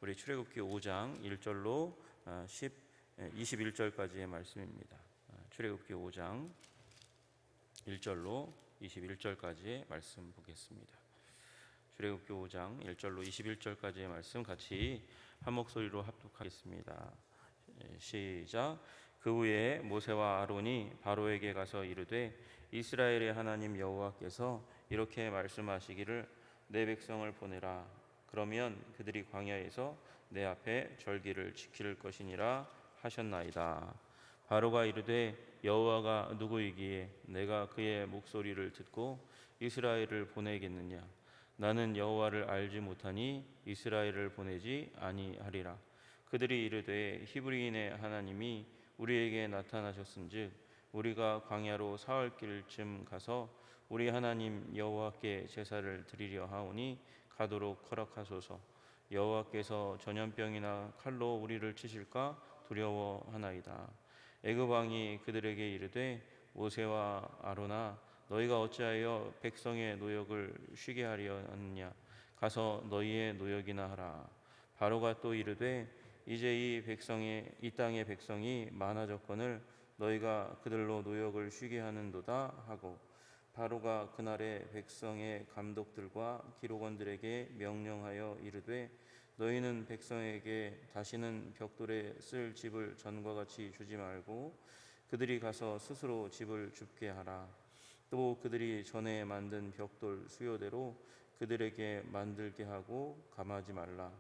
우리 출애굽기 5장 1절로 21절까지의 말씀입니다. 출애굽기 5장 1절로 21절까지의 말씀 보겠습니다. 출애굽기 5장 1절로 21절까지의 말씀 같이 한 목소리로 합독하겠습니다. 시작. 그 후에 모세와 아론이 바로에게 가서 이르되 이스라엘의 하나님 여호와께서 이렇게 말씀하시기를 내 백성을 보내라. 그러면 그들이 광야에서 내 앞에 절기를 지킬 것이니라 하셨나이다. 바로가 이르되 여호와가 누구이기에 내가 그의 목소리를 듣고 이스라엘을 보내겠느냐. 나는 여호와를 알지 못하니 이스라엘을 보내지 아니하리라. 그들이 이르되 히브리인의 하나님이 우리에게 나타나셨은즉 우리가 광야로 사흘 길쯤 가서 우리 하나님 여호와께 제사를 드리려 하오니 가도록 허락하소서. 여호와께서 전염병이나 칼로 우리를 치실까 두려워하나이다. 애굽 왕이 그들에게 이르되 모세와 아론아 너희가 어찌하여 백성의 노역을 쉬게 하려 하느냐. 가서 너희의 노역이나 하라. 바로가 또 이르되 이제 이 땅의 백성이 많아졌거늘 너희가 그들로 노역을 쉬게 하는도다 하고 바로가 그날에 백성의 감독들과 기록원들에게 명령하여 이르되 너희는 백성에게 다시는 벽돌에 쓸 집을 전과 같이 주지 말고 그들이 가서 스스로 집을 줍게 하라. 또 그들이 전에 만든 벽돌 수요대로 그들에게 만들게 하고 감하지 말라.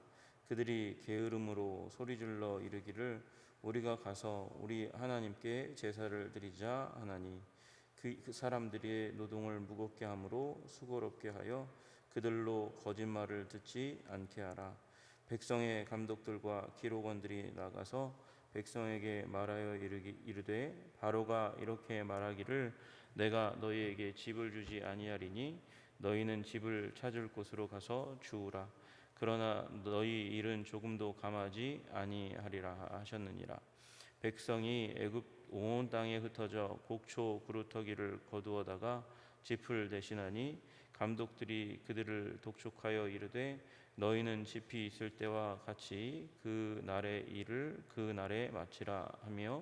그들이 게으름으로 소리질러 이르기를 우리가 가서 우리 하나님께 제사를 드리자 하나니 그 사람들의 노동을 무겁게 함으로 수고롭게 하여 그들로 거짓말을 듣지 않게 하라. 백성의 감독들과 기록원들이 나가서 백성에게 말하여 이르되 바로가 이렇게 말하기를 내가 너희에게 집을 주지 아니하리니 너희는 집을 찾을 곳으로 가서 주우라. 그러나 너희 일은 조금도 감하지 아니하리라 하셨느니라. 백성이 애굽 온 땅에 흩어져 곡초 그루터기를 거두어다가 짚을 대신하니 감독들이 그들을 독촉하여 이르되 너희는 짚이 있을 때와 같이 그 날의 일을 그 날에 마치라 하며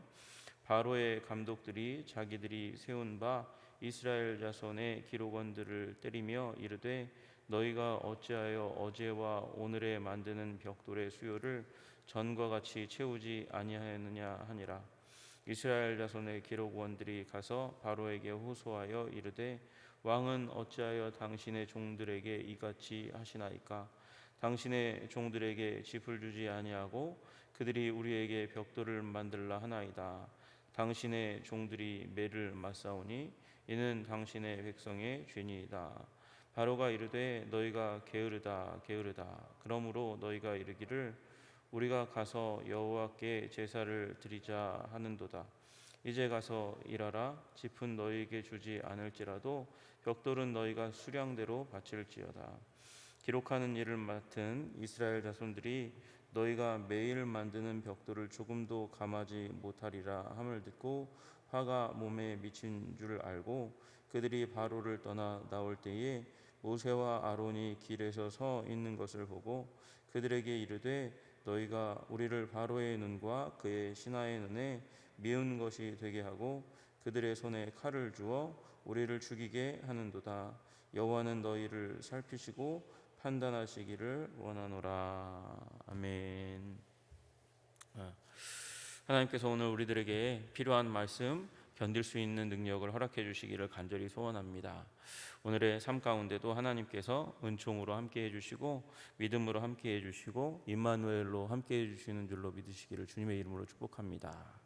바로의 감독들이 자기들이 세운 바 이스라엘 자손의 기록원들을 때리며 이르되 너희가 어찌하여 어제와 오늘에 만드는 벽돌의 수요를 전과 같이 채우지 아니하였느냐 하니라. 이스라엘 자손의 기록원들이 가서 바로에게 호소하여 이르되 왕은 어찌하여 당신의 종들에게 이같이 하시나이까. 당신의 종들에게 짚을 주지 아니하고 그들이 우리에게 벽돌을 만들라 하나이다. 당신의 종들이 매를 맞사오니 이는 당신의 백성의 죄니이다. 바로가 이르되 너희가 게으르다 게으르다. 그러므로 너희가 이르기를 우리가 가서 여호와께 제사를 드리자 하는도다. 이제 가서 일하라. 짚은 너희에게 주지 않을지라도 벽돌은 너희가 수량대로 바칠지어다. 기록하는 일을 맡은 이스라엘 자손들이 너희가 매일 만드는 벽돌을 조금도 감하지 못하리라 함을 듣고 화가 몸에 미친 줄 알고 그들이 바로를 떠나 나올 때에 모세와 아론이 길에서 서 있는 것을 보고 그들에게 이르되 너희가 우리를 바로의 눈과 그의 신하의 눈에 미운 것이 되게 하고 그들의 손에 칼을 주어 우리를 죽이게 하는도다. 여호와는 너희를 살피시고 판단하시기를 원하노라. 아멘. 하나님께서 오늘 우리들에게 필요한 말씀 견딜 수 있는 능력을 허락해 주시기를 간절히 소원합니다. 오늘의 삶 가운데도 하나님께서 은총으로 함께 해주시고 믿음으로 함께 해주시고 임마누엘로 함께 해주시는 줄로 믿으시기를 주님의 이름으로 축복합니다.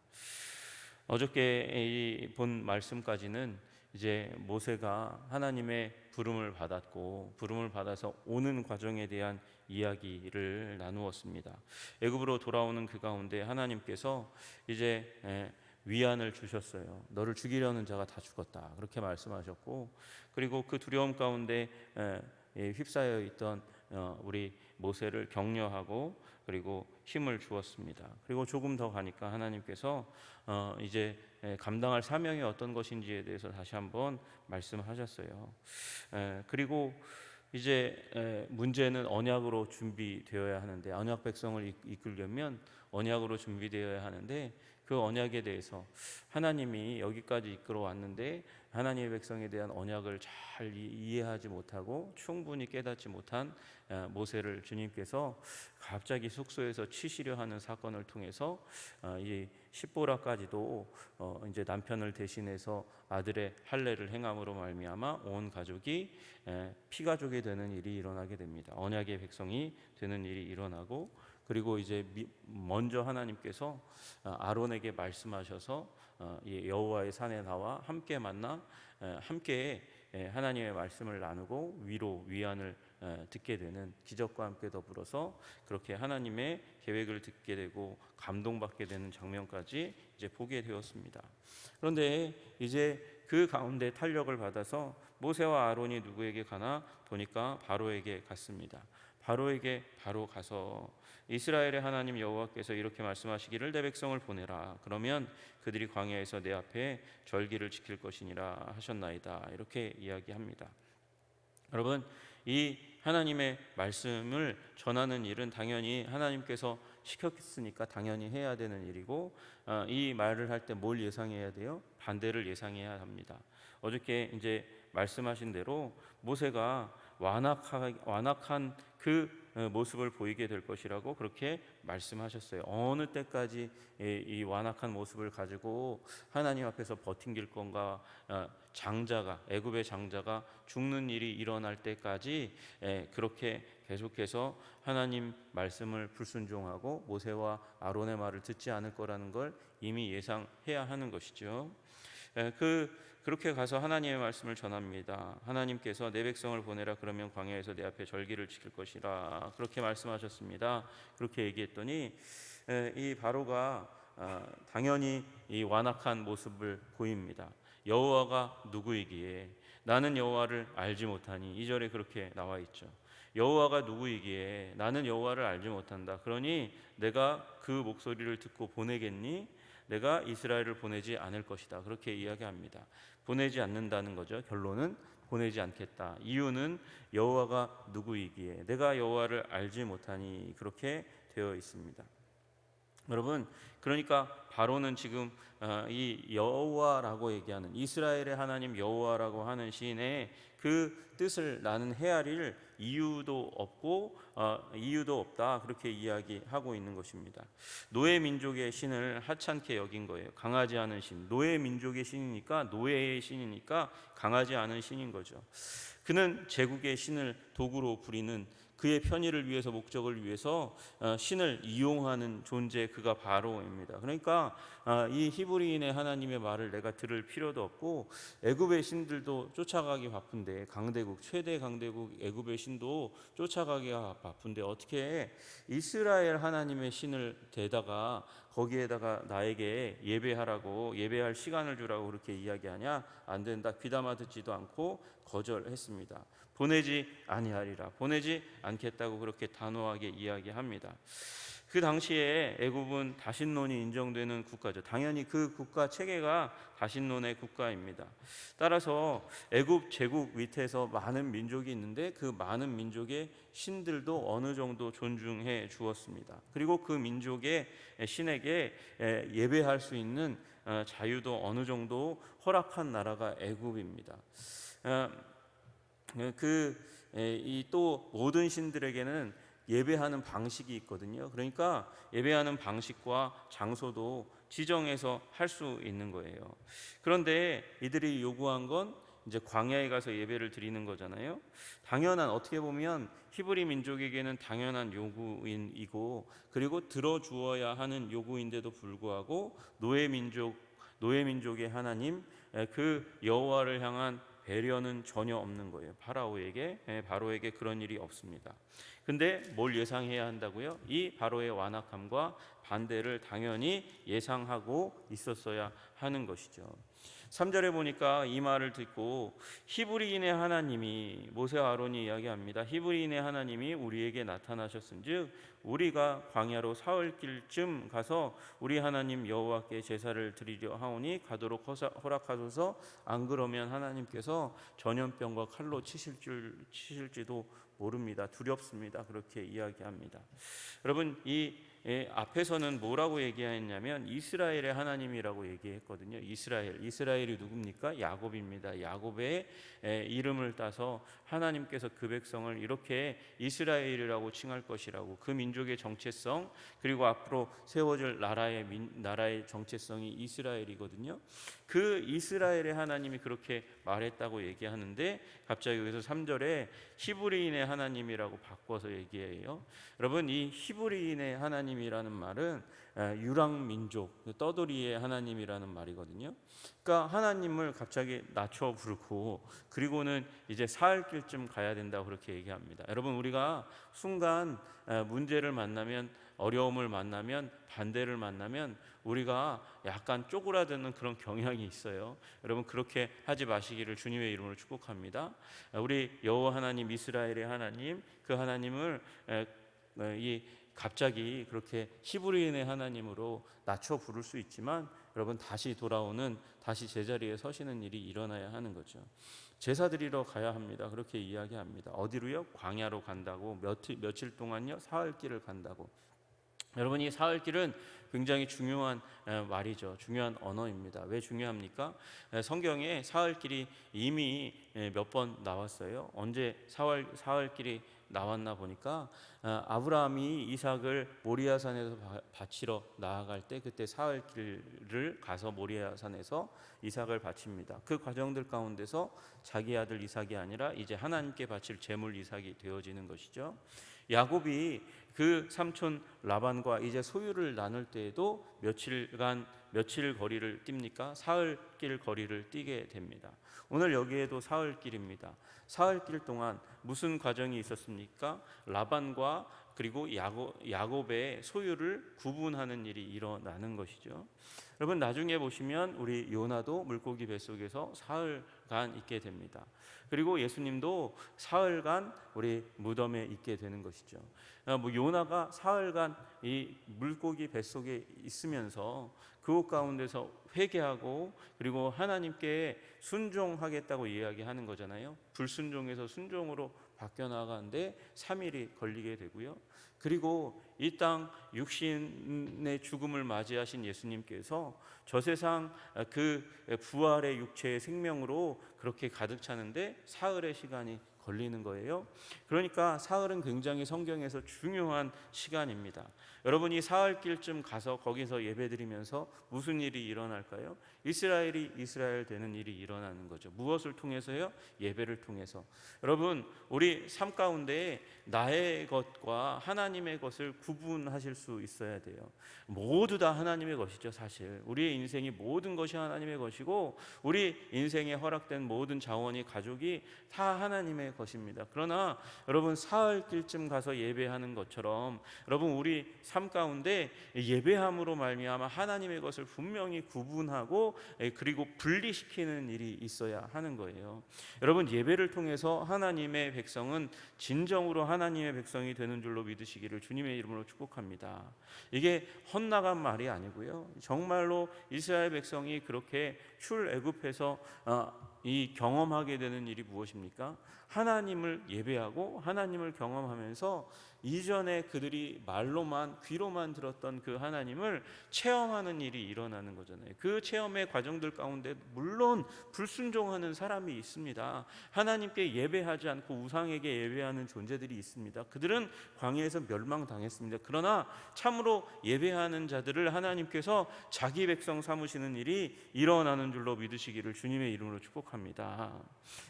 어저께 본 말씀까지는 이제 모세가 하나님의 부름을 받았고 부름을 받아서 오는 과정에 대한 이야기를 나누었습니다. 애굽으로 돌아오는 그 가운데 하나님께서 이제 위안을 주셨어요. 너를 죽이려는 자가 다 죽었다. 그렇게 말씀하셨고 그리고 그 두려움 가운데 휩싸여 있던 우리 모세를 격려하고 그리고 힘을 주었습니다. 그리고 조금 더 가니까 하나님께서 이제 감당할 사명이 어떤 것인지에 대해서 다시 한번 말씀하셨어요. 그리고 이제 문제는 언약으로 준비되어야 하는데, 언약 백성을 이끌려면 언약으로 준비되어야 하는데, 그 언약에 대해서 하나님이 여기까지 이끌어 왔는데 하나님의 백성에 대한 언약을 잘 이해하지 못하고 충분히 깨닫지 못한 모세를 주님께서 갑자기 숙소에서 치시려 하는 사건을 통해서 이 십보라까지도 이제 남편을 대신해서 아들의 할례를 행함으로 말미암아 온 가족이 피가족이 되는 일이 일어나게 됩니다. 언약의 백성이 되는 일이 일어나고, 그리고 이제 먼저 하나님께서 아론에게 말씀하셔서 여호와의 산에 나와 함께 만나 함께 하나님의 말씀을 나누고 위안을 듣게 되는, 기적과 함께 더불어서 그렇게 하나님의 계획을 듣게 되고 감동받게 되는 장면까지 이제 보게 되었습니다. 그런데 이제 그 가운데 탄력을 받아서 모세와 아론이 누구에게 가나 보니까 바로에게 갔습니다. 바로에게 바로 가서 이스라엘의 하나님 여호와께서 이렇게 말씀하시기를 내 백성을 보내라. 그러면 그들이 광야에서 내 앞에 절기를 지킬 것이니라 하셨나이다. 이렇게 이야기합니다. 여러분, 이 하나님의 말씀을 전하는 일은 당연히 하나님께서 시켰으니까 당연히 해야 되는 일이고, 이 말을 할 때 뭘 예상해야 돼요? 반대를 예상해야 합니다. 어저께 이제 말씀하신 대로 모세가 완악한 그 모습을 보이게 될 것이라고 그렇게 말씀하셨어요. 어느 때까지 이 완악한 모습을 가지고 하나님 앞에서 버틴길 건가? 애굽의 장자가 죽는 일이 일어날 때까지 그렇게 계속해서 하나님 말씀을 불순종하고 모세와 아론의 말을 듣지 않을 거라는 걸 이미 예상해야 하는 것이죠. 그렇게 가서 하나님의 말씀을 전합니다. 하나님께서 내 백성을 보내라. 그러면 광야에서 내 앞에 절기를 지킬 것이라. 그렇게 말씀하셨습니다. 그렇게 얘기했더니 이 바로가 당연히 이 완악한 모습을 보입니다. 여호와가 누구이기에 나는 여호와를 알지 못하니, 2절에 그렇게 나와 있죠. 여호와가 누구이기에 나는 여호와를 알지 못한다. 그러니 내가 그 목소리를 듣고 보내겠니? 내가 이스라엘을 보내지 않을 것이다. 그렇게 이야기합니다. 보내지 않는다는 거죠. 결론은 보내지 않겠다. 이유는 여호와가 누구이기에 내가 여호와를 알지 못하니, 그렇게 되어 있습니다. 여러분, 그러니까 바로는 지금 이 여호와라고 얘기하는, 이스라엘의 하나님 여호와라고 하는 신의 그 뜻을 나는 헤아릴 이유도 없다, 그렇게 이야기하고 있는 것입니다. 노예 민족의 신을 하찮게 여긴 거예요. 강하지 않은 신, 노예 민족의 신이니까, 노예의 신이니까 강하지 않은 신인 거죠. 그는 제국의 신을 도구로 부리는, 그의 편의를 위해서, 목적을 위해서 신을 이용하는 존재, 그가 바로입니다. 그러니까 이 히브리인의 하나님의 말을 내가 들을 필요도 없고, 애굽의 신들도 쫓아가기 바쁜데, 최대 강대국 애굽의 신도 쫓아가기가 바쁜데 어떻게 이스라엘 하나님의 신을 대다가 거기에다가 나에게 예배할 시간을 주라고 그렇게 이야기하냐? 안 된다. 귀담아 듣지도 않고 거절했습니다. 보내지 아니하리라, 보내지 않겠다고 그렇게 단호하게 이야기합니다. 그 당시에 애굽은 다신론이 인정되는 국가죠. 당연히 그 국가 체계가 다신론의 국가입니다. 따라서 애굽 제국 밑에서 많은 민족이 있는데 그 많은 민족의 신들도 어느 정도 존중해 주었습니다. 그리고 그 민족의 신에게 예배할 수 있는 자유도 어느 정도 허락한 나라가 애굽입니다. 또 모든 신들에게는 예배하는 방식이 있거든요. 그러니까 예배하는 방식과 장소도 지정해서 할 수 있는 거예요. 그런데 이들이 요구한 건 이제 광야에 가서 예배를 드리는 거잖아요. 어떻게 보면 히브리 민족에게는 당연한 요구이고, 그리고 들어주어야 하는 요구인데도 불구하고 노예 민족의 하나님, 그 여호와를 향한 배려는 전혀 없는 거예요. 바로에게 그런 일이 없습니다. 근데 뭘 예상해야 한다고요? 이 바로의 완악함과 반대를 당연히 예상하고 있었어야 하는 것이죠. 3절에 보니까 이 말을 듣고 히브리인의 하나님이, 모세와 아론이 이야기합니다. 히브리인의 하나님이 우리에게 나타나셨은즉 우리가 광야로 사흘 길쯤 가서 우리 하나님 여호와께 제사를 드리려 하오니 가도록 허락하소서. 안 그러면 하나님께서 전염병과 칼로 치실지도 모릅니다. 두렵습니다. 그렇게 이야기합니다. 여러분, 이 앞에서는 뭐라고 얘기했냐면 이스라엘의 하나님이라고 얘기했거든요. 이스라엘이 누굽니까? 야곱입니다. 야곱의 이름을 따서 하나님께서 그 백성을 이렇게 이스라엘이라고 칭할 것이라고, 그 민족의 정체성, 그리고 앞으로 세워질 나라의 정체성이 이스라엘이거든요. 그 이스라엘의 하나님이 그렇게 말했다고 얘기하는데 갑자기 여기서 3절에 히브리인의 하나님이라고 바꿔서 얘기해요. 여러분, 이 히브리인의 하나님이라는 말은 유랑민족, 떠돌이의 하나님이라는 말이거든요. 그러니까 하나님을 갑자기 낮춰 부르고 그리고는 이제 사흘 길쯤 가야 된다고 그렇게 얘기합니다. 여러분, 우리가 순간 문제를 만나면, 어려움을 만나면, 반대를 만나면 우리가 약간 쪼그라드는 그런 경향이 있어요. 여러분, 그렇게 하지 마시기를 주님의 이름으로 축복합니다. 우리 여호와 하나님, 이스라엘의 하나님, 그 하나님을 갑자기 그렇게 히브리인의 하나님으로 낮춰 부를 수 있지만 여러분, 다시 제자리에 서시는 일이 일어나야 하는 거죠. 제사 드리러 가야 합니다. 그렇게 이야기합니다. 어디로요? 광야로 간다고. 며칠 동안요? 사흘길을 간다고. 여러분, 이 사흘길은 굉장히 중요한 말이죠. 중요한 언어입니다. 왜 중요합니까? 성경에 사흘길이 이미 몇 번 나왔어요. 언제 사흘길이 나왔나 보니까 아브라함이 이삭을 모리아산에서 바치러 나아갈 때 그때 사흘길을 가서 모리아산에서 이삭을 바칩니다. 그 과정들 가운데서 자기 아들 이삭이 아니라 이제 하나님께 바칠 제물 이삭이 되어지는 것이죠. 야곱이 그 삼촌 라반과 이제 소유를 나눌 때에도 며칠 거리를 띱니까? 사흘길 거리를 뛰게 됩니다. 오늘 여기에도 사흘길입니다. 사흘길 동안 무슨 과정이 있었습니까? 라반과 그리고 야곱의 소유를 구분하는 일이 일어나는 것이죠. 여러분, 나중에 보시면 우리 요나도 물고기 뱃속에서 사흘간 있게 됩니다. 그리고 예수님도 사흘간 우리 무덤에 있게 되는 것이죠. 요나가 사흘간 이 물고기 뱃속에 있으면서 그곳 가운데서 회개하고 그리고 하나님께 순종하겠다고 이야기하는 거잖아요. 불순종에서 순종으로 바뀌어 나가는데 3일이 걸리게 되고요. 그리고 이 땅 육신의 죽음을 맞이하신 예수님께서 저 세상 그 부활의 육체의 생명으로 그렇게 가득 차는데 사흘의 시간이 걸리는 거예요. 그러니까 사흘은 굉장히 성경에서 중요한 시간입니다. 여러분이 사흘길쯤 가서 거기서 예배드리면서 무슨 일이 일어날까요? 이스라엘이 이스라엘 되는 일이 일어나는 거죠. 무엇을 통해서요? 예배를 통해서. 여러분, 우리 삶 가운데 나의 것과 하나님의 것을 구분하실 수 있어야 돼요. 모두 다 하나님의 것이죠. 사실 우리의 인생이 모든 것이 하나님의 것이고 우리 인생에 허락된 모든 자원이, 가족이 다 하나님의 것입니다. 그러나 여러분, 사흘길쯤 가서 예배하는 것처럼 여러분, 우리 삶 가운데 예배함으로 말미암아 하나님의 것을 분명히 구분하고 그리고 분리시키는 일이 있어야 하는 거예요. 여러분, 예배를 통해서 하나님의 백성은 진정으로 하나님의 백성이 되는 줄로 믿으시기를 주님의 이름으로 축복합니다. 이게 헛나간 말이 아니고요, 정말로 이스라엘 백성이 그렇게 출애굽해서 이 경험하게 되는 일이 무엇입니까? 하나님을 예배하고 하나님을 경험하면서 이전에 그들이 말로만, 귀로만 들었던 그 하나님을 체험하는 일이 일어나는 거잖아요. 그 체험의 과정들 가운데 물론 불순종하는 사람이 있습니다. 하나님께 예배하지 않고 우상에게 예배하는 존재들이 있습니다. 그들은 광야에서 멸망당했습니다. 그러나 참으로 예배하는 자들을 하나님께서 자기 백성 삼으시는 일이 일어나는 줄로 믿으시기를 주님의 이름으로 축복합니다.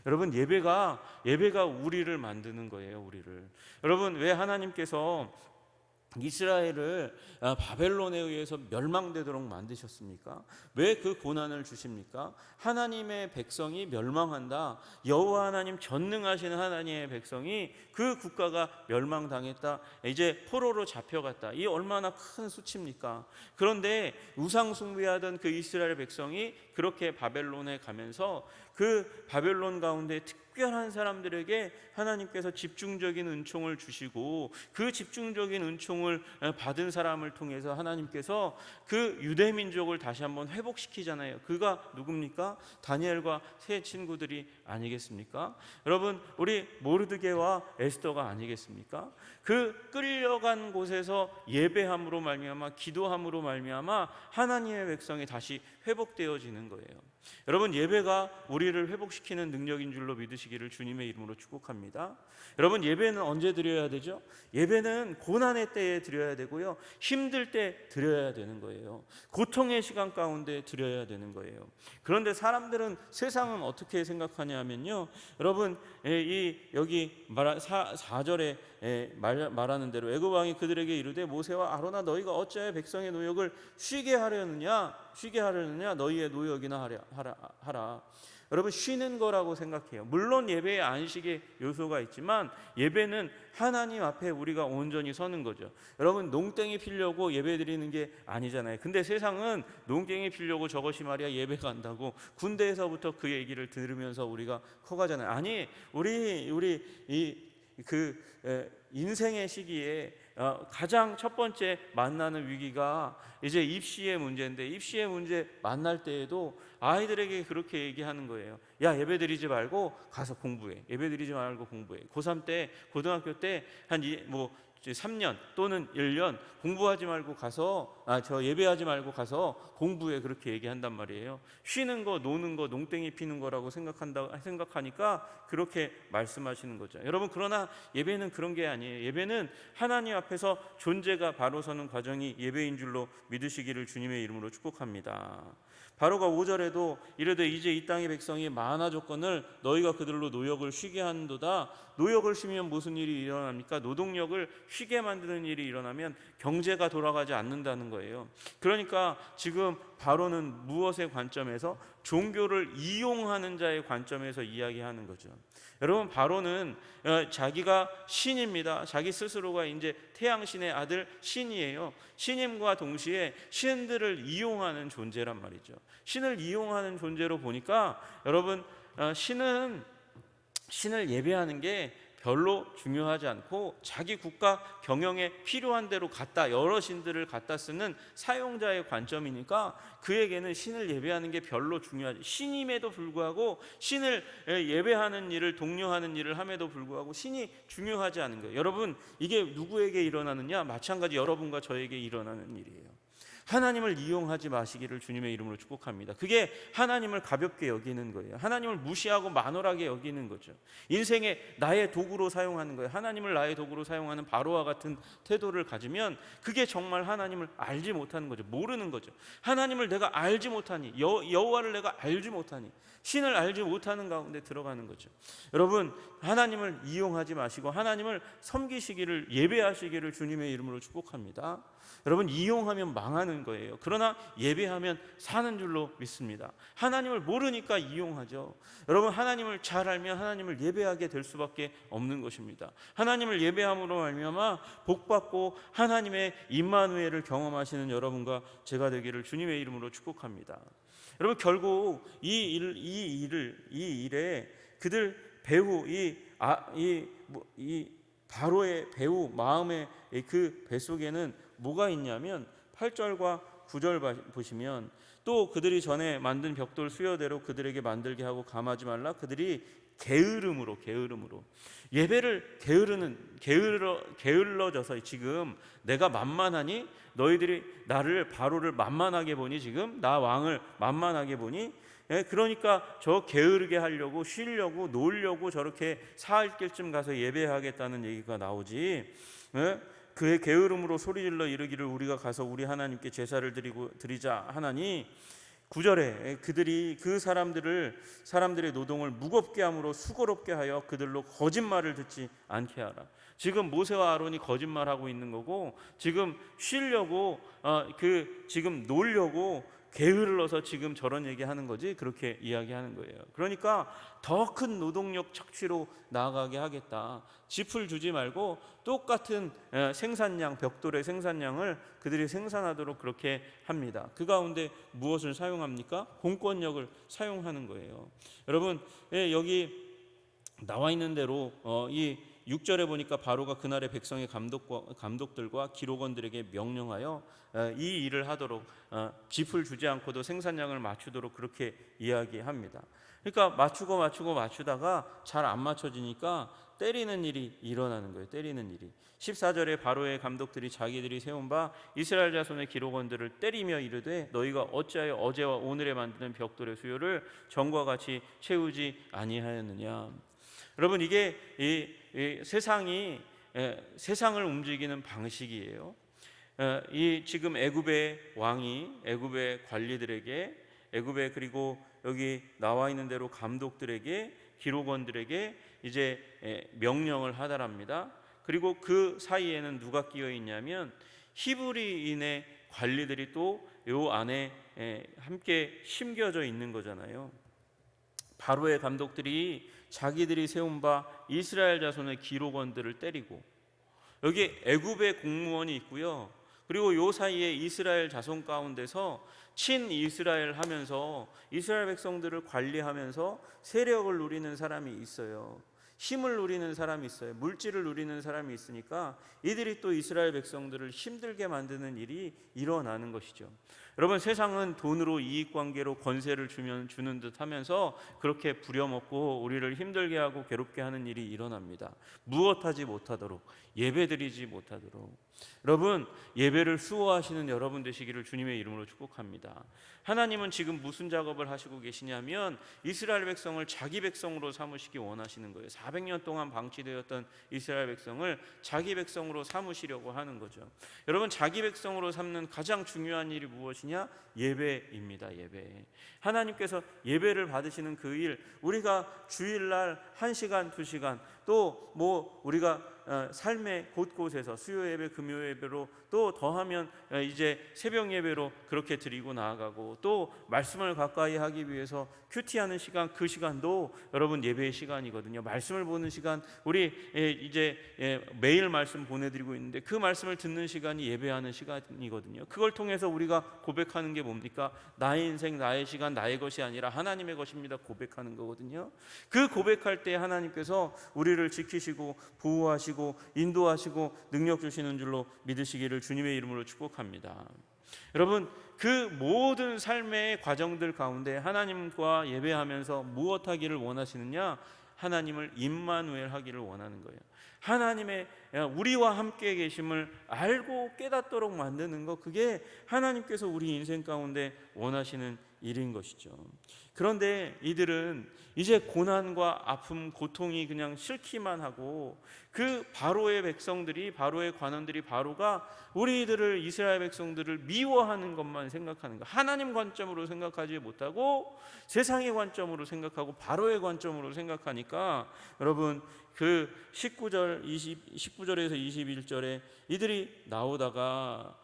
여러분, 예배가 우리를 만드는 거예요. 우리를. 여러분, 왜 하나님께서 이스라엘을 바벨론에 의해서 멸망되도록 만드셨습니까? 왜 그 고난을 주십니까? 하나님의 백성이 멸망한다. 여호와 하나님, 전능하시는 하나님의 백성이, 그 국가가 멸망당했다. 이제 포로로 잡혀갔다. 이 얼마나 큰 수치입니까? 그런데 우상 숭배하던 그 이스라엘 백성이 그렇게 바벨론에 가면서 그 바벨론 가운데 특별한 사람들에게 하나님께서 집중적인 은총을 주시고, 그 집중적인 은총을 받은 사람을 통해서 하나님께서 그 유대 민족을 다시 한번 회복시키잖아요. 그가 누굽니까? 다니엘과 세 친구들이 아니겠습니까? 여러분, 우리 모르드게와 에스더가 아니겠습니까? 그 끌려간 곳에서 예배함으로 말미암아, 기도함으로 말미암아 하나님의 백성이 다시 회복되어지는 거예요. 여러분, 예배가 우리를 회복시키는 능력인 줄로 믿으시기를 주님의 이름으로 축복합니다. 여러분, 예배는 언제 드려야 되죠? 예배는 고난의 때에 드려야 되고요, 힘들 때 드려야 되는 거예요. 고통의 시간 가운데 드려야 되는 거예요. 그런데 사람들은, 세상은 어떻게 생각하냐면요, 여러분, 여기 4절에 말하는 대로 애굽 왕이 그들에게 이르되 모세와 아론아, 너희가 어찌하여 백성의 노역을 쉬게 하려느냐 너희의 노역이나 하라. 여러분, 쉬는 거라고 생각해요. 물론 예배에 안식의 요소가 있지만 예배는 하나님 앞에 우리가 온전히 서는 거죠. 여러분, 농땡이 피려고 예배 드리는 게 아니잖아요. 근데 세상은 농땡이 피려고 저것이 말이야 예배가 한다고 군대에서부터 그 얘기를 들으면서 우리가 커가잖아요. 아니, 우리 인생의 시기에 가장 첫 번째 만나는 위기가 이제 입시의 문제인데, 입시의 문제 만날 때에도 아이들에게 그렇게 얘기하는 거예요. 야, 예배드리지 말고 가서 공부해. 예배드리지 말고 공부해. 고3 때, 고등학교 때 한 3년 또는 1년 공부하지 말고 가서 예배하지 말고 가서 공부해, 그렇게 얘기한단 말이에요. 쉬는 거, 노는 거, 농땡이 피는 거라고 생각하니까 그렇게 말씀하시는 거죠. 여러분, 그러나 예배는 그런 게 아니에요. 예배는 하나님 앞에서 존재가 바로 서는 과정이 예배인 줄로 믿으시기를 주님의 이름으로 축복합니다. 바로가 5절에도 이르되 이제 이 땅의 백성이 많아졌거늘 너희가 그들로 노역을 쉬게 하는도다. 노역을 쉬면 무슨 일이 일어납니까? 노동력을 쉬게 만드는 일이 일어나면 경제가 돌아가지 않는다는 거예요. 그러니까 지금 바로는 무엇의 관점에서? 종교를 이용하는 자의 관점에서 이야기하는 거죠. 여러분, 바로는 자기가 신입니다. 자기 스스로가 이제 태양신의 아들 신이에요. 신임과 동시에 신들을 이용하는 존재란 말이죠. 신을 이용하는 존재로 보니까 여러분, 신을 예배하는 게 별로 중요하지 않고 자기 국가 경영에 필요한 대로 여러 신들을 갖다 쓰는 사용자의 관점이니까 그에게는 신을 예배하는 게 별로 중요하지, 신임에도 불구하고 신을 예배하는 일을, 독려하는 일을 함에도 불구하고 신이 중요하지 않은 거예요. 여러분, 이게 누구에게 일어나느냐? 마찬가지 여러분과 저에게 일어나는 일이에요. 하나님을 이용하지 마시기를 주님의 이름으로 축복합니다. 그게 하나님을 가볍게 여기는 거예요. 하나님을 무시하고 만홀하게 여기는 거죠. 인생에 나의 도구로 사용하는 거예요. 하나님을 나의 도구로 사용하는 바로와 같은 태도를 가지면 그게 정말 하나님을 알지 못하는 거죠. 모르는 거죠. 하나님을 내가 알지 못하니, 여호와를 내가 알지 못하니, 신을 알지 못하는 가운데 들어가는 거죠. 여러분, 하나님을 이용하지 마시고 하나님을 섬기시기를, 예배하시기를 주님의 이름으로 축복합니다. 여러분, 이용하면 망하는 거예요. 그러나 예배하면 사는 줄로 믿습니다. 하나님을 모르니까 이용하죠. 여러분, 하나님을 잘 알면 하나님을 예배하게 될 수밖에 없는 것입니다. 하나님을 예배함으로 말미암아 복받고 하나님의 임마누엘을 경험하시는 여러분과 제가 되기를 주님의 이름으로 축복합니다. 여러분, 결국 이 일에 그들 배후, 이 바로의 배후 마음의 그 뱃속에는 뭐가 있냐면 8절과 9절 보시면, 또 그들이 전에 만든 벽돌 수여대로 그들에게 만들게 하고 감하지 말라. 그들이 게으름으로 예배를 게을러져서, 지금 내가 만만하니, 너희들이 나를, 바로를 만만하게 보니, 지금 나 왕을 만만하게 보니, 그러니까 저 게으르게 하려고, 쉬려고, 놀려고 저렇게 사흘길쯤 가서 예배하겠다는 얘기가 나오지. 그의 게으름으로 소리질러 이르기를 우리가 가서 우리 하나님께 제사를 드리자 하나니, 9절에 그들이 그 사람들의 노동을 무겁게 함으로 수고롭게 하여 그들로 거짓말을 듣지 않게 하라. 지금 모세와 아론이 거짓말하고 있는 거고, 지금 쉬려고 지금 놀려고 게으를 넣어서 지금 저런 얘기하는 거지, 그렇게 이야기하는 거예요. 그러니까 더 큰 노동력 착취로 나아가게 하겠다. 짚을 주지 말고 똑같은 생산량, 벽돌의 생산량을 그들이 생산하도록 그렇게 합니다. 그 가운데 무엇을 사용합니까? 공권력을 사용하는 거예요. 여러분, 여기 나와 있는 대로 이 6절에 보니까 바로가 그날의 백성의 감독들과 기록원들에게 명령하여 이 일을 하도록 짚을 주지 않고도 생산량을 맞추도록 그렇게 이야기합니다. 그러니까 맞추다가 잘 안 맞춰지니까 때리는 일이 일어나는 거예요. 때리는 일이. 14절에 바로의 감독들이 자기들이 세운 바 이스라엘 자손의 기록원들을 때리며 이르되 너희가 어찌하여 어제와 오늘에 만드는 벽돌의 수요를 전과 같이 채우지 아니하였느냐. 여러분, 이게 이 세상을 움직이는 방식이에요. 이 지금 애굽의 왕이 애굽의 관리들에게, 애굽의 그리고 여기 나와 있는 대로 감독들에게, 기록원들에게 이제 명령을 하달합니다. 그리고 그 사이에는 누가 끼어 있냐면 히브리인의 관리들이 또 요 안에 함께 심겨져 있는 거잖아요. 바로의 감독들이 자기들이 세운 바 이스라엘 자손의 기록원들을 때리고, 여기 애굽의 공무원이 있고요. 그리고 요 사이에 이스라엘 자손 가운데서 친이스라엘 하면서 이스라엘 백성들을 관리하면서 세력을 누리는 사람이 있어요. 힘을 누리는 사람이 있어요. 물질을 누리는 사람이 있으니까 이들이 또 이스라엘 백성들을 힘들게 만드는 일이 일어나는 것이죠. 여러분, 세상은 돈으로 이익관계로 권세를 주는 듯 하면서 그렇게 부려먹고 우리를 힘들게 하고 괴롭게 하는 일이 일어납니다. 무엇하지 못하도록, 예배드리지 못하도록. 여러분, 예배를 수호하시는 여러분 되시기를 주님의 이름으로 축복합니다. 하나님은 지금 무슨 작업을 하시고 계시냐면 이스라엘 백성을 자기 백성으로 삼으시기 원하시는 거예요. 400년 동안 방치되었던 이스라엘 백성을 자기 백성으로 삼으시려고 하는 거죠. 여러분, 자기 백성으로 삼는 가장 중요한 일이 무엇이냐? 예배입니다. 예배. 하나님께서 예배를 받으시는 그 일, 우리가 주일날 1시간, 2시간, 또 우리가 삶의 곳곳에서 수요 예배, 금요 예배로, 또 더하면 이제 새벽 예배로 그렇게 드리고 나아가고, 또 말씀을 가까이 하기 위해서 큐티하는 시간, 그 시간도 여러분 예배의 시간이거든요. 말씀을 보는 시간, 우리 이제 매일 말씀 보내드리고 있는데 그 말씀을 듣는 시간이 예배하는 시간이거든요. 그걸 통해서 우리가 고백하는 게 뭡니까? 나의 인생, 나의 시간, 나의 것이 아니라 하나님의 것입니다. 고백하는 거거든요. 그 고백할 때 하나님께서 우리를 지키시고 보호하시고 인도하시고 능력 주시는 줄로 믿으시기를 주님의 이름으로 축복합니다. 여러분, 그 모든 삶의 과정들 가운데 하나님과 예배하면서 무엇 하기를 원하시느냐? 하나님을 임마누엘 하기를 원하는 거예요. 하나님의 우리와 함께 계심을 알고 깨닫도록 만드는 것, 그게 하나님께서 우리 인생 가운데 원하시는 일인 것이죠. 그런데 이들은 이제 고난과 아픔, 고통이 그냥 싫기만 하고, 그 바로의 백성들이, 바로의 관원들이, 바로가 우리들을, 이스라엘 백성들을 미워하는 것만 생각하는 거, 하나님 관점으로 생각하지 못하고 세상의 관점으로 생각하고 바로의 관점으로 생각하니까, 여러분, 그 19절에서 21절에 이들이 나오다가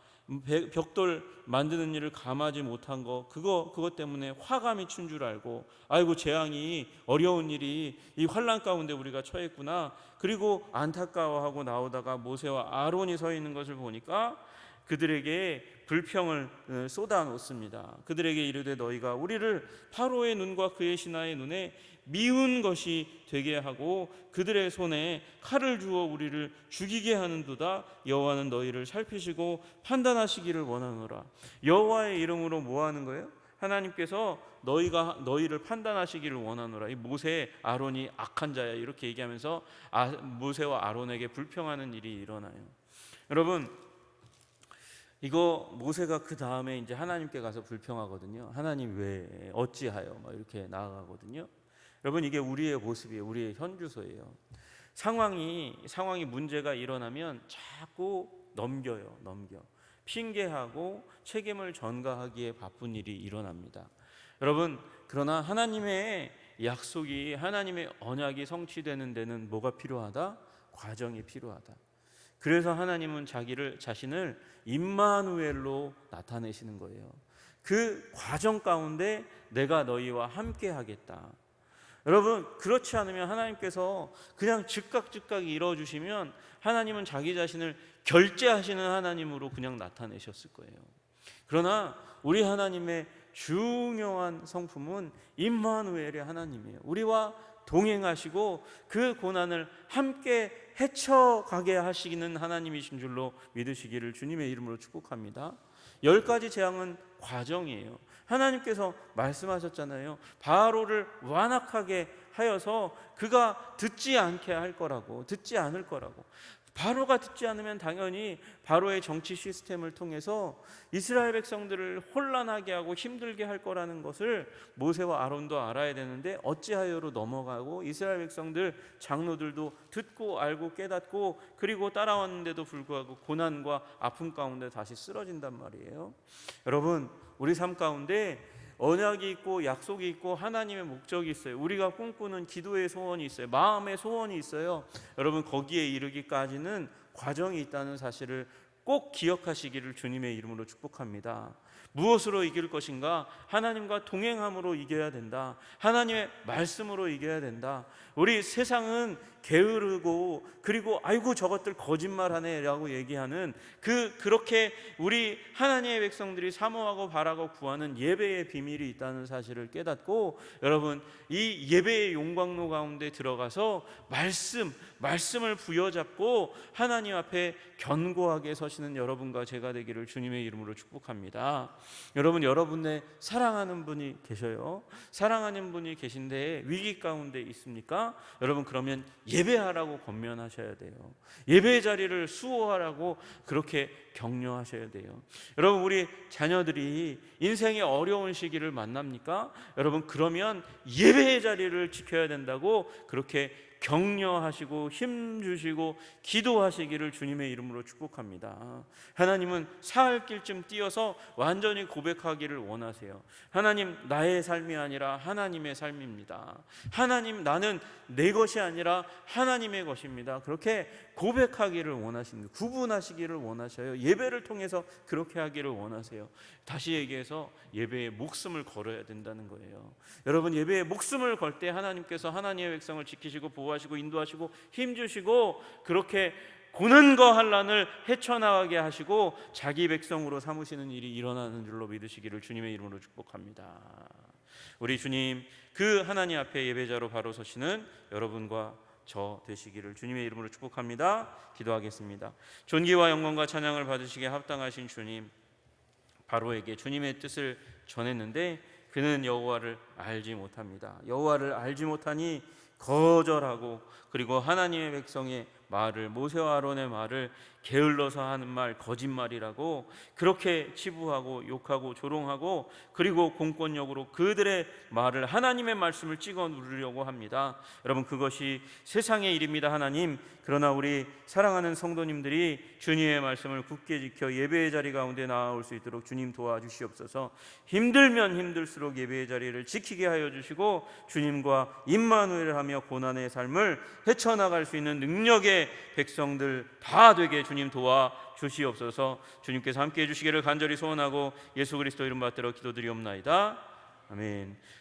벽돌 만드는 일을 감하지 못한 거, 그것 때문에 화가 미친 줄 알고, 아이고 재앙이, 어려운 일이, 이 환난 가운데 우리가 처했구나, 그리고 안타까워하고 나오다가 모세와 아론이 서 있는 것을 보니까 그들에게 불평을 쏟아놓습니다. 그들에게 이르되 너희가 우리를 파로의 눈과 그의 신하의 눈에 미운 것이 되게 하고 그들의 손에 칼을 주어 우리를 죽이게 하는도다. 여호와는 너희를 살피시고 판단하시기를 원하노라. 여호와의 이름으로 뭐 하는 거예요? 하나님께서 너희를 판단하시기를 원하노라. 이 모세, 아론이 악한 자야, 이렇게 얘기하면서 모세와 아론에게 불평하는 일이 일어나요. 여러분, 이거 모세가 그 다음에 이제 하나님께 가서 불평하거든요. 하나님 왜, 어찌하여, 막 이렇게 나아가거든요. 여러분, 이게 우리의 모습이에요. 우리의 현주소예요. 상황이 문제가 일어나면 자꾸 넘겨 핑계하고 책임을 전가하기에 바쁜 일이 일어납니다. 여러분, 그러나 하나님의 약속이, 하나님의 언약이 성취되는 데는 뭐가 필요하다? 과정이 필요하다. 그래서 하나님은 자신을 임마누엘로 나타내시는 거예요. 그 과정 가운데 내가 너희와 함께 하겠다. 여러분, 그렇지 않으면 하나님께서 그냥 즉각 이루어주시면 하나님은 자기 자신을 결제하시는 하나님으로 그냥 나타내셨을 거예요. 그러나 우리 하나님의 중요한 성품은 임마누엘의 하나님이에요. 우리와 동행하시고 그 고난을 함께 헤쳐가게 하시는 하나님이신 줄로 믿으시기를 주님의 이름으로 축복합니다. 10가지 재앙은 과정이에요. 하나님께서 말씀하셨잖아요. 바로를 완악하게 하여서 그가 듣지 않게 할 거라고, 듣지 않을 거라고. 바로가 듣지 않으면 당연히 바로의 정치 시스템을 통해서 이스라엘 백성들을 혼란하게 하고 힘들게 할 거라는 것을 모세와 아론도 알아야 되는데 어찌하여로 넘어가고 이스라엘 백성들 장로들도 듣고 알고 깨닫고 그리고 따라왔는데도 불구하고 고난과 아픔 가운데 다시 쓰러진단 말이에요. 여러분, 우리 삶 가운데 언약이 있고 약속이 있고 하나님의 목적이 있어요. 우리가 꿈꾸는 기도의 소원이 있어요. 마음의 소원이 있어요. 여러분, 거기에 이르기까지는 과정이 있다는 사실을 꼭 기억하시기를 주님의 이름으로 축복합니다. 무엇으로 이길 것인가? 하나님과 동행함으로 이겨야 된다. 하나님의 말씀으로 이겨야 된다. 우리 세상은 게으르고 그리고 아이고 저것들 거짓말하네 라고 얘기하는 그렇게 우리 하나님의 백성들이 사모하고 바라고 구하는 예배의 비밀이 있다는 사실을 깨닫고, 여러분, 이 예배의 용광로 가운데 들어가서 말씀을 부여잡고 하나님 앞에 견고하게 서시는 여러분과 제가 되기를 주님의 이름으로 축복합니다. 여러분, 여러분의 사랑하는 분이 계셔요. 사랑하는 분이 계신데 위기 가운데 있습니까? 여러분, 그러면 예배하라고 권면하셔야 돼요. 예배의 자리를 수호하라고 그렇게 격려하셔야 돼요. 여러분, 우리 자녀들이 인생의 어려운 시기를 만납니까? 여러분, 그러면 예배의 자리를 지켜야 된다고 그렇게 격려하시고 힘주시고 기도하시기를 주님의 이름으로 축복합니다. 하나님은 사흘 길쯤 뛰어서 완전히 고백하기를 원하세요. 하나님, 나의 삶이 아니라 하나님의 삶입니다. 하나님, 나는 내 것이 아니라 하나님의 것입니다. 그렇게 고백하기를 원하십니다. 구분하시기를 원하셔요. 예배를 통해서 그렇게 하기를 원하세요. 다시 얘기해서 예배에 목숨을 걸어야 된다는 거예요. 여러분, 예배에 목숨을 걸 때 하나님께서 하나님의 백성을 지키시고 보호하시고 인도하시고 힘주시고 그렇게 고난과 환난을 헤쳐나가게 하시고 자기 백성으로 삼으시는 일이 일어나는 줄로 믿으시기를 주님의 이름으로 축복합니다. 우리 주님, 그 하나님 앞에 예배자로 바로 서시는 여러분과 저 되시기를 주님의 이름으로 축복합니다. 기도하겠습니다. 존귀와 영광과 찬양을 받으시기에 합당하신 주님, 바로에게 주님의 뜻을 전했는데 그는 여호와를 알지 못합니다. 여호와를 알지 못하니 거절하고 그리고 하나님의 백성의 말을, 모세와 아론의 말을 게을러서 하는 말, 거짓말이라고 그렇게 치부하고 욕하고 조롱하고 그리고 공권력으로 그들의 말을, 하나님의 말씀을 찍어 누르려고 합니다. 여러분, 그것이 세상의 일입니다. 하나님, 그러나 우리 사랑하는 성도님들이 주님의 말씀을 굳게 지켜 예배의 자리 가운데 나아올 수 있도록 주님 도와주시옵소서. 힘들면 힘들수록 예배의 자리를 지키게 하여 주시고 주님과 임마누엘을 하며 고난의 삶을 헤쳐나갈 수 있는 능력의 백성들 다 되게 주님 도와주시옵소서. 주님께서 함께해 주시기를 간절히 소원하고 예수 그리스도 이름 받들어 기도드리옵나이다. 아멘.